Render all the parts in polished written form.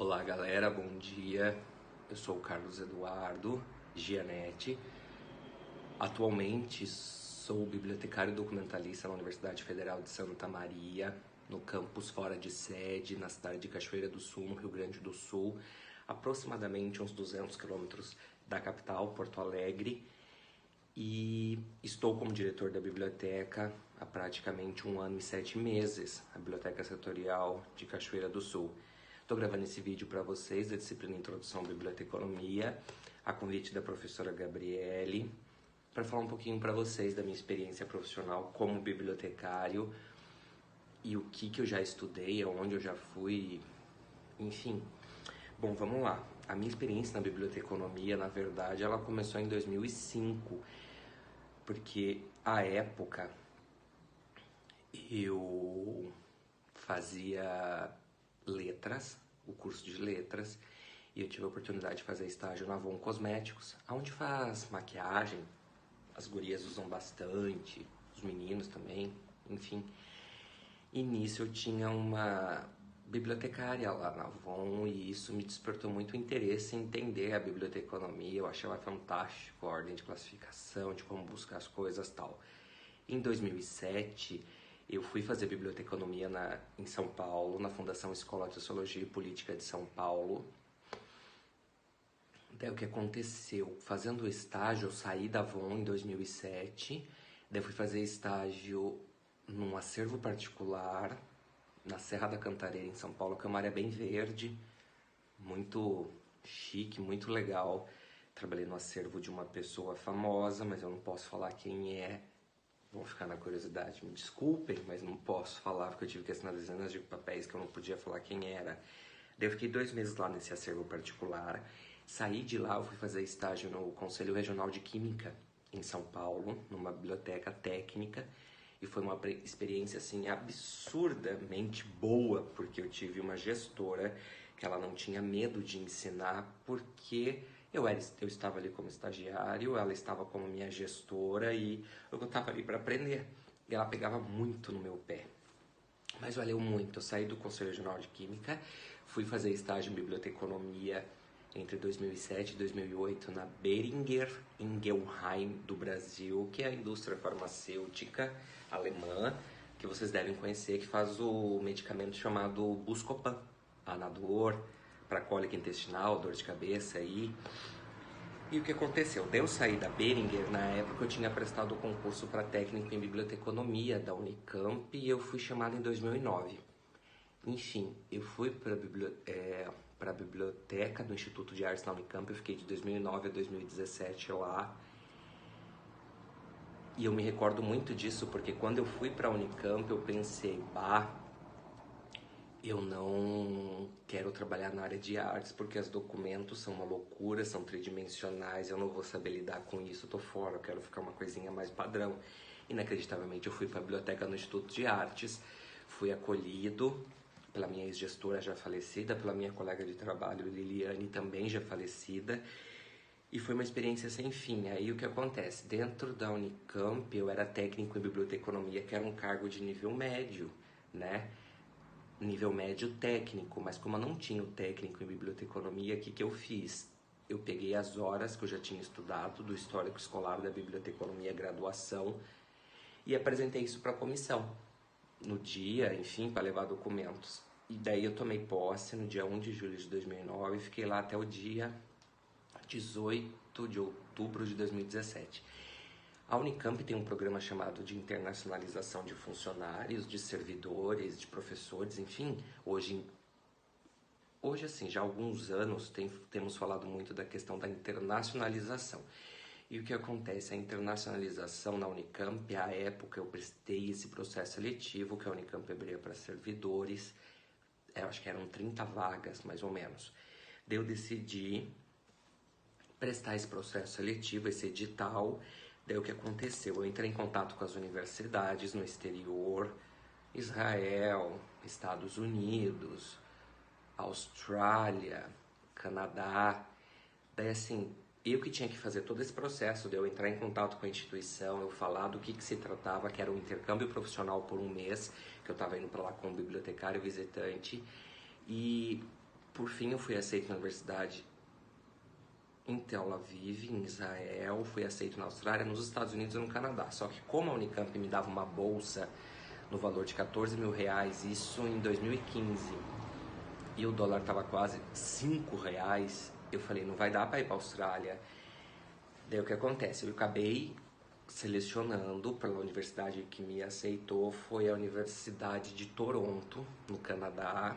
Olá galera, bom dia. Eu sou o Carlos Eduardo Gianetti. Atualmente sou bibliotecário documentalista na Universidade Federal de Santa Maria, no campus fora de sede, na cidade de Cachoeira do Sul, no Rio Grande do Sul, aproximadamente uns 200 quilômetros da capital, Porto Alegre. E estou como diretor da biblioteca há praticamente 1 ano e 7 meses, a Biblioteca Setorial de Cachoeira do Sul. Estou gravando esse vídeo para vocês da disciplina Introdução à Biblioteconomia, a convite da professora Gabriele, para falar um pouquinho para vocês da minha experiência profissional como bibliotecário e o que eu já estudei, aonde eu já fui, enfim. Bom, vamos lá. A minha experiência na biblioteconomia, na verdade, ela começou em 2005, porque à época eu fazia letras, o curso de letras, e eu tive a oportunidade de fazer estágio na Avon Cosméticos, onde faz maquiagem, as gurias usam bastante, os meninos também, enfim. E nisso eu tinha uma bibliotecária lá na Avon e isso me despertou muito interesse em entender a biblioteconomia. Eu achava fantástico a ordem de classificação, de como buscar as coisas e tal. Em 2007, eu fui fazer biblioteconomia em São Paulo, na Fundação Escola de Sociologia e Política de São Paulo. Daí o que aconteceu? Fazendo o estágio, eu saí da Avon em 2007, daí eu fui fazer estágio num acervo particular, na Serra da Cantareira, em São Paulo, que é uma área bem verde, muito chique, muito legal. Trabalhei no acervo de uma pessoa famosa, mas eu não posso falar quem é. Vão ficar na curiosidade, me desculpem, mas não posso falar porque eu tive que assinar dezenas de papéis que eu não podia falar quem era. Daí eu fiquei 2 meses lá nesse acervo particular. Saí de lá, eu fui fazer estágio no Conselho Regional de Química, em São Paulo, numa biblioteca técnica. E foi uma experiência, assim, absurdamente boa, porque eu tive uma gestora que ela não tinha medo de ensinar, porque eu estava ali como estagiário, ela estava como minha gestora e eu estava ali para aprender. E ela pegava muito no meu pé. Mas valeu muito. Eu saí do Conselho Regional de Química, fui fazer estágio em biblioteconomia entre 2007 e 2008 na Boehringer Ingelheim do Brasil, que é a indústria farmacêutica alemã, que vocês devem conhecer, que faz o medicamento chamado Buscopan, Anador, para cólica intestinal, dor de cabeça aí. E o que aconteceu? Daí eu saí da Boehringer, na época eu tinha prestado o concurso para técnico em biblioteconomia da Unicamp e eu fui chamado em 2009. Enfim, eu fui para a biblioteca do Instituto de Artes na Unicamp, eu fiquei de 2009 a 2017 lá. E eu me recordo muito disso porque quando eu fui para a Unicamp eu pensei, eu não quero trabalhar na área de artes porque os documentos são uma loucura, são tridimensionais, eu não vou saber lidar com isso, eu tô fora, eu quero ficar uma coisinha mais padrão. Inacreditavelmente eu fui para a biblioteca no Instituto de Artes, fui acolhido pela minha ex-gestora já falecida, pela minha colega de trabalho Liliane, também já falecida, e foi uma experiência sem fim. Aí o que acontece? Dentro da Unicamp eu era técnico em biblioteconomia, que era um cargo de nível médio, né? Nível médio técnico, mas como eu não tinha o técnico em biblioteconomia, o que eu fiz? Eu peguei as horas que eu já tinha estudado do histórico escolar da biblioteconomia graduação e apresentei isso para a comissão no dia, enfim, para levar documentos. E daí eu tomei posse no dia 1 de julho de 2009 e fiquei lá até o dia 18 de outubro de 2017. A Unicamp tem um programa chamado de internacionalização de funcionários, de servidores, de professores, enfim. Hoje assim, já há alguns anos temos falado muito da questão da internacionalização. E o que acontece? A internacionalização na Unicamp, à época eu prestei esse processo seletivo que a Unicamp abria para servidores, eu acho que eram 30 vagas, mais ou menos. Daí eu decidi prestar esse processo seletivo, esse edital. Daí o que aconteceu? Eu entrei em contato com as universidades no exterior, Israel, Estados Unidos, Austrália, Canadá. Daí assim, eu que tinha que fazer todo esse processo de eu entrar em contato com a instituição, eu falar do que se tratava, que era um intercâmbio profissional por 1 mês, que eu estava indo para lá como bibliotecário visitante, e Por fim, eu fui aceito na universidade em Tel Aviv, em Israel, fui aceito na Austrália, nos Estados Unidos e no Canadá. Só que como a Unicamp me dava uma bolsa no valor de 14 mil reais, isso em 2015, e o dólar estava quase 5 reais, eu falei, não vai dar para ir para a Austrália. Daí o que acontece? Eu acabei selecionando pela universidade que me aceitou, foi a Universidade de Toronto, no Canadá.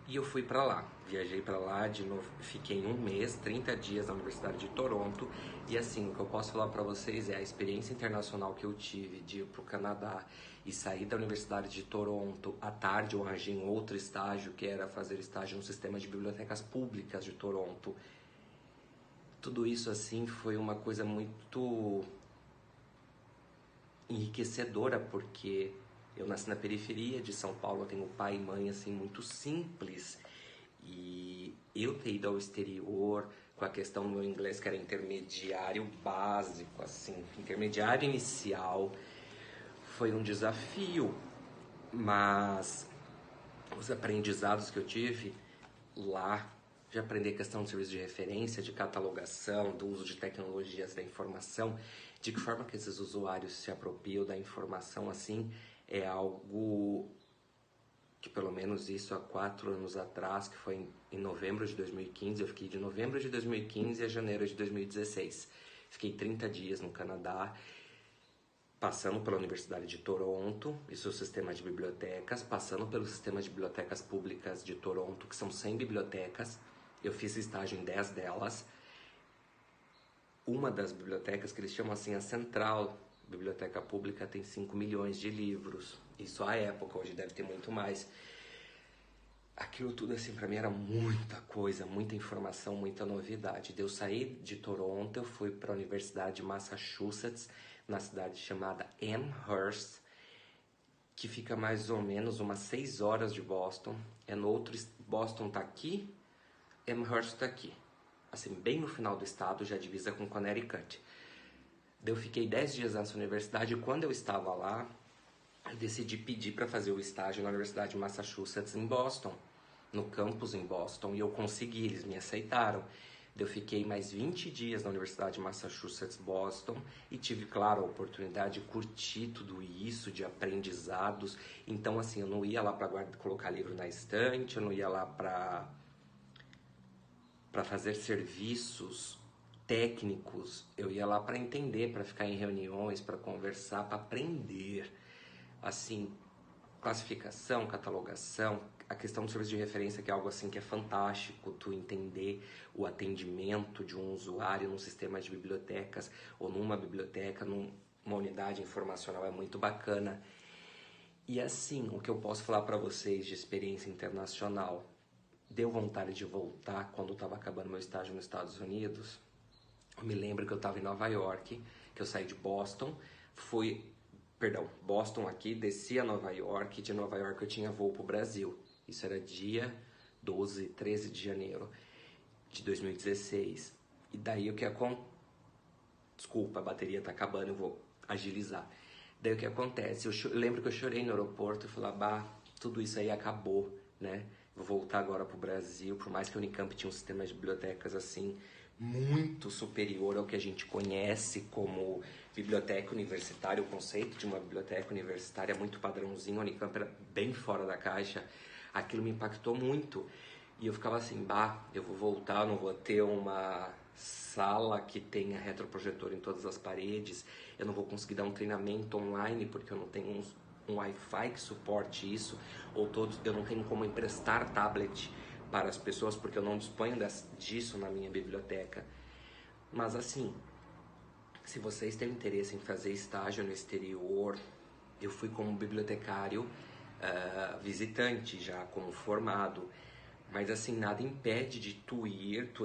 E eu fui para lá, viajei para lá de novo, fiquei um mês, 30 dias na Universidade de Toronto. E assim, o que eu posso falar para vocês é a experiência internacional que eu tive de ir para o Canadá e sair da Universidade de Toronto. À tarde eu arranjei um outro estágio, que era fazer estágio no sistema de bibliotecas públicas de Toronto. Tudo isso assim foi uma coisa muito enriquecedora, porque eu nasci na periferia de São Paulo, eu tenho pai e mãe assim muito simples, e eu ter ido ao exterior com a questão do meu inglês que era intermediário básico, assim, intermediário inicial, foi um desafio, mas os aprendizados que eu tive lá, de aprender a questão de serviço de referência, de catalogação, do uso de tecnologias da informação, de que forma que esses usuários se apropriam da informação, assim, é algo que, pelo menos isso há 4 anos atrás, que foi em novembro de 2015, eu fiquei de novembro de 2015 a janeiro de 2016. Fiquei 30 dias no Canadá, passando pela Universidade de Toronto e seu sistema de bibliotecas, passando pelo sistema de bibliotecas públicas de Toronto, que são 100 bibliotecas. Eu fiz estágio em 10 delas. Uma das bibliotecas, que eles chamam assim a Central Biblioteca Pública, tem 5 milhões de livros. Isso à época, hoje deve ter muito mais. Aquilo tudo assim para mim era muita coisa, muita informação, muita novidade. Eu saí de Toronto, eu fui para a Universidade de Massachusetts, na cidade chamada Amherst, que fica mais ou menos umas 6 horas de Boston. É no outro, Boston tá aqui, Amherst tá aqui, assim, bem no final do estado, já divisa com Connecticut. Eu fiquei 10 dias nessa universidade e quando eu estava lá, eu decidi pedir para fazer o estágio na Universidade de Massachusetts em Boston, no campus em Boston, e eu consegui, eles me aceitaram. Eu fiquei mais 20 dias na Universidade de Massachusetts, Boston, e tive, claro, a oportunidade de curtir tudo isso, de aprendizados. Então, assim, eu não ia lá para colocar livro na estante, eu não ia lá para fazer serviços técnicos, eu ia lá para entender, para ficar em reuniões, para conversar, para aprender, assim, classificação, catalogação, a questão do serviço de referência, que é algo assim que é fantástico, tu entender o atendimento de um usuário num sistema de bibliotecas ou numa biblioteca, numa unidade informacional, é muito bacana. E assim, o que eu posso falar para vocês de experiência internacional, deu vontade de voltar quando eu estava acabando meu estágio nos Estados Unidos. Eu me lembro que eu estava em Nova York, que eu saí de Boston, Boston aqui, desci a Nova York, e de Nova York eu tinha voo para o Brasil. Isso era dia 12, 13 de janeiro de 2016. E daí o que acontece... Desculpa, a bateria tá acabando, eu vou agilizar. Daí o que acontece? Eu lembro que eu chorei no aeroporto e falei, tudo isso aí acabou, né? Vou voltar agora pro Brasil, por mais que a Unicamp tinha um sistema de bibliotecas assim, muito superior ao que a gente conhece como biblioteca universitária. O conceito de uma biblioteca universitária é muito padrãozinho, a Unicamp era bem fora da caixa. Aquilo me impactou muito. E eu ficava assim, eu vou voltar, não vou ter uma sala que tenha retroprojetor em todas as paredes, eu não vou conseguir dar um treinamento online porque eu não tenho um Wi-Fi que suporte isso, eu não tenho como emprestar tablet para as pessoas porque eu não disponho disso na minha biblioteca. Mas assim, se vocês têm interesse em fazer estágio no exterior, eu fui como bibliotecário visitante já, como formado. Mas assim, nada impede de tu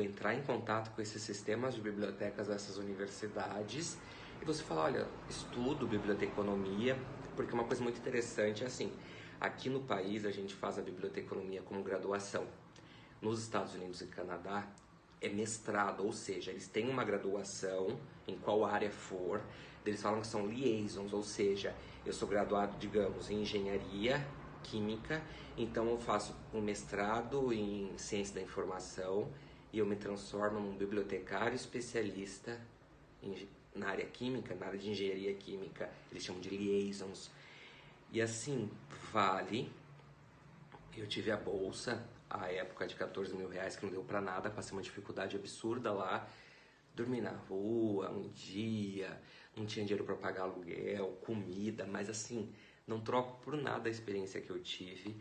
entrar em contato com esses sistemas de bibliotecas dessas universidades e você falar, olha, estudo biblioteconomia, porque uma coisa muito interessante é assim, aqui no país a gente faz a biblioteconomia como graduação. Nos Estados Unidos e Canadá é mestrado, ou seja, eles têm uma graduação em qual área for, eles falam que são liaisons, ou seja, eu sou graduado, digamos, em engenharia química, então eu faço um mestrado em ciência da informação e eu me transformo num bibliotecário especialista na área química, na área de engenharia química, eles chamam de liaisons. E assim, vale, eu tive a bolsa, à época de 14 mil reais, que não deu pra nada, passei uma dificuldade absurda lá, dormi na rua um dia, não tinha dinheiro para pagar aluguel, comida, mas assim, não troco por nada a experiência que eu tive.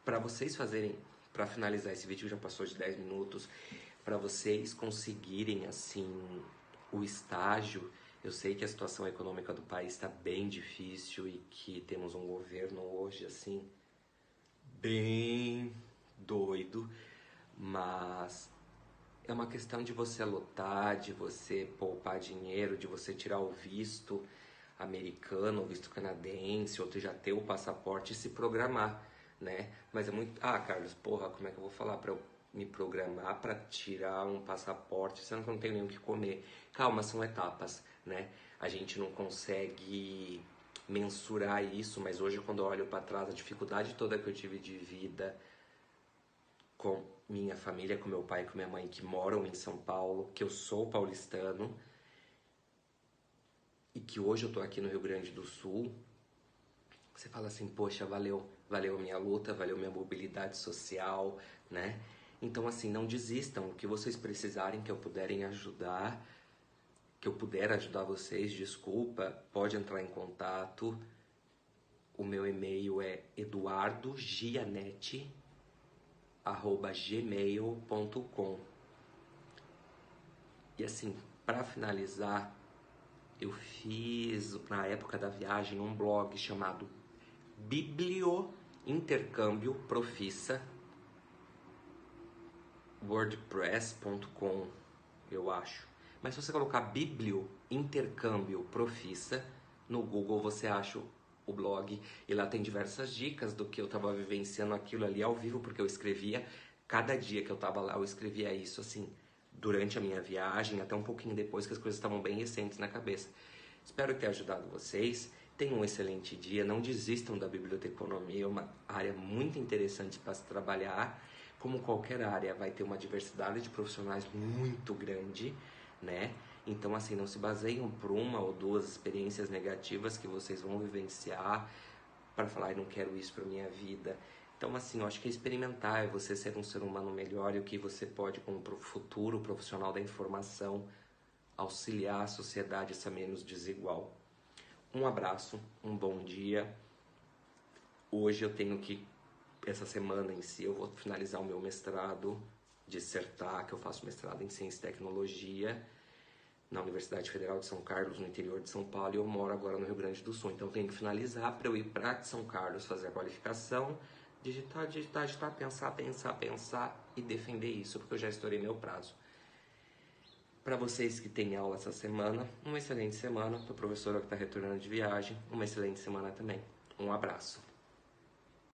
Para vocês fazerem, para finalizar esse vídeo, já passou de 10 minutos, para vocês conseguirem assim o estágio, eu sei que a situação econômica do país está bem difícil e que temos um governo hoje assim bem doido, mas é uma questão de você lutar, de você poupar dinheiro, de você tirar o visto americano, o visto canadense, ou já ter o passaporte e se programar, né? Mas é muito... Ah, Carlos, porra, como é que eu vou falar pra eu me programar pra tirar um passaporte, sendo que eu não tenho nem o que comer? Calma, são etapas, né? A gente não consegue mensurar isso, mas hoje quando eu olho pra trás, a dificuldade toda que eu tive de vida com minha família, com meu pai e com minha mãe que moram em São Paulo, que eu sou paulistano e que hoje eu tô aqui no Rio Grande do Sul, você fala assim, poxa, valeu a minha luta, valeu minha mobilidade social, né? Então assim, não desistam, o que vocês precisarem que eu puderem ajudar, que eu puder ajudar vocês, desculpa, pode entrar em contato. O meu e-mail é eduardogianete@gmail.com. E assim, para finalizar, eu fiz na época da viagem um blog chamado Bibliointercâmbio Profissa, wordpress.com, eu acho. Mas se você colocar Bibliointercâmbio Profissa no Google, você acha o blog e lá tem diversas dicas do que eu estava vivenciando aquilo ali ao vivo, porque eu escrevia cada dia que eu estava lá, eu escrevia isso assim durante a minha viagem, até um pouquinho depois que as coisas estavam bem recentes na cabeça. Espero ter ajudado vocês. Tenham um excelente dia. Não desistam da biblioteconomia, é uma área muito interessante para se trabalhar. Como qualquer área, vai ter uma diversidade de profissionais muito grande, né? Então, assim, não se baseiam por uma ou duas experiências negativas que vocês vão vivenciar para falar, não quero isso para minha vida. Então, assim, eu acho que é experimentar, é você ser um ser humano melhor e o que você pode, como futuro profissional da informação, auxiliar a sociedade a ser menos desigual. Um abraço, um bom dia. Hoje eu tenho que, essa semana em si, eu vou finalizar o meu mestrado, dissertar, que eu faço mestrado em Ciência e Tecnologia na Universidade Federal de São Carlos, no interior de São Paulo, e eu moro agora no Rio Grande do Sul. Então eu tenho que finalizar para eu ir para São Carlos fazer a qualificação, digitar, pensar e defender isso, porque eu já estourei meu prazo. Para vocês que têm aula essa semana, uma excelente semana. Para a professora que está retornando de viagem, uma excelente semana também. Um abraço.